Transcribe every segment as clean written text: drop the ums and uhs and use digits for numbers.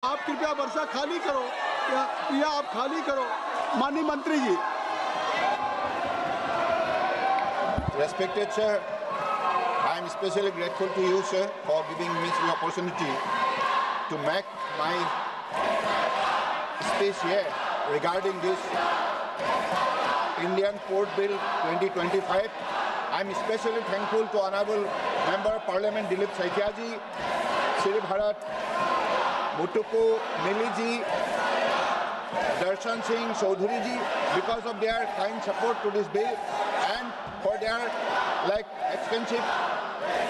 आप कृपया वर्षा खाली करो या आप खाली करो। माननीय मंत्री जी। Respected sir, I am especially grateful to you, sir, for giving me the opportunity to make my speech here regarding this Indian Port Bill 2025. I am especially thankful to Honorable Member of Parliament Dilip Saikia ji, Shri Bharat Bhutuko Mili ji, Darshan Singh Chaudhary ji, because of their kind support to this bill and for their extensive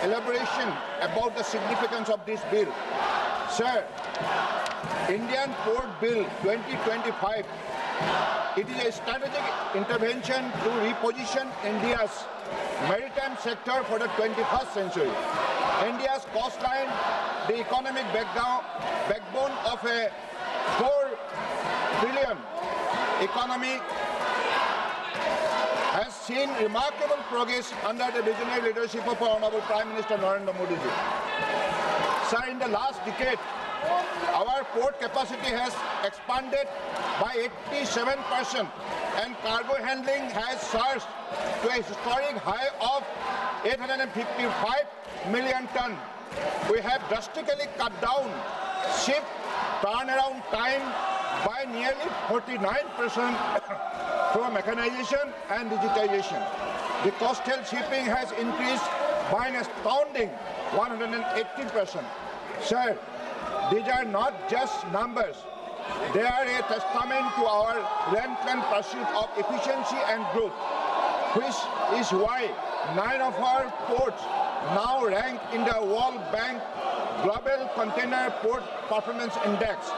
elaboration about the significance of this bill. Sir, Indian Port Bill 2025, it is a strategic intervention to reposition India's maritime sector for the 21st century. India's coastline, the economic backbone of a 4 trillion economy, has seen remarkable progress under the visionary leadership of our Honorable Prime Minister Narendra Modi ji. Sir, in the last decade, our port capacity has expanded by 87% and cargo handling has surged to a historic high of 855 million tons. We have drastically cut down ship turnaround time by nearly 49% through mechanization and digitization. The coastal shipping has increased by an astounding 180%. Sir, these are not just numbers. They are a testament to our relentless pursuit of efficiency and growth, which is why 9 of our ports now rank in the World Bank Global Container Port Performance Index.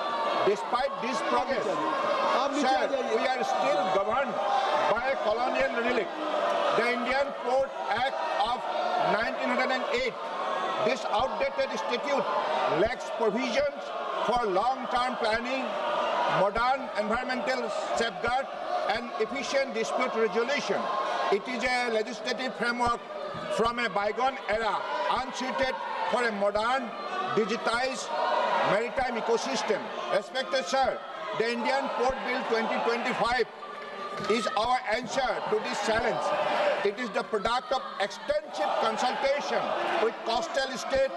Despite this progress, sir, we are still governed by a colonial relic, the Indian Port Act of 1908. This outdated statute lacks provisions for long-term planning, modern environmental safeguard, and efficient dispute resolution. It is a legislative framework from a bygone era, unsuited for a modern, digitized maritime ecosystem. Respected sir, the Indian Port Bill 2025 is our answer to this challenge. It is the product of extensive consultation with coastal state,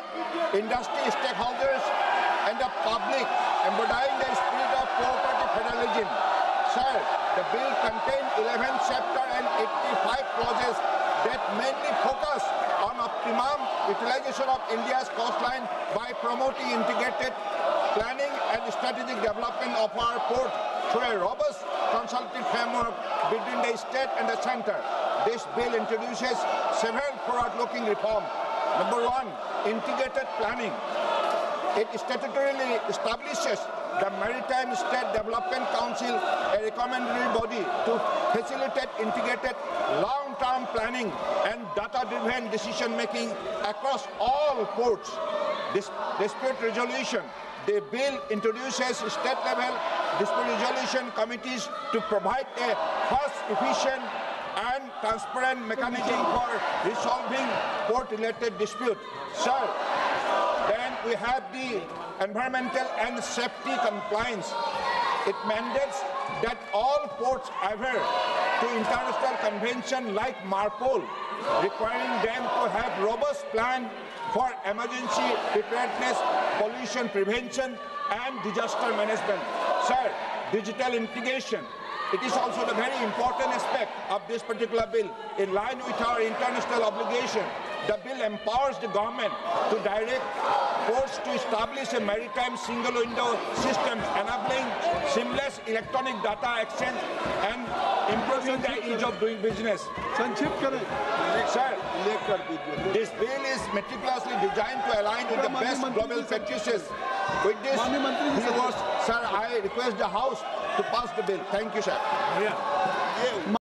industry stakeholders, and the public, embodying the spirit of cooperative federalism. Sir, the bill contains 11 chapters and 85 clauses that mainly focus on optimum utilization of India's coastline by promoting integrated planning and strategic development of our port through a robust consultative framework between the state and the center. This bill introduces several forward-looking reforms. Number 1, integrated planning. It statutorily establishes the Maritime State Development Council, a recommendatory body to facilitate integrated long-term planning and data-driven decision-making across all ports. Dispute resolution. The bill introduces state-level dispute resolution committees to provide a fast, efficient, and transparent mechanism for resolving port-related disputes. Sir, then we have the environmental and safety compliance. It mandates that all ports adhere to international conventions like MARPOL, requiring them to have robust plan for emergency preparedness, pollution prevention, and disaster management. Sir, digital integration. It is also the very important aspect of this particular bill. In line with our international obligation, the bill empowers the government to direct ports to establish a maritime single window system, enabling seamless electronic data exchange and improving the ease of doing business. Sir, this bill is meticulously designed to align with the best global practices. With this, sir, I request the House to pass the bill. Thank you, sir.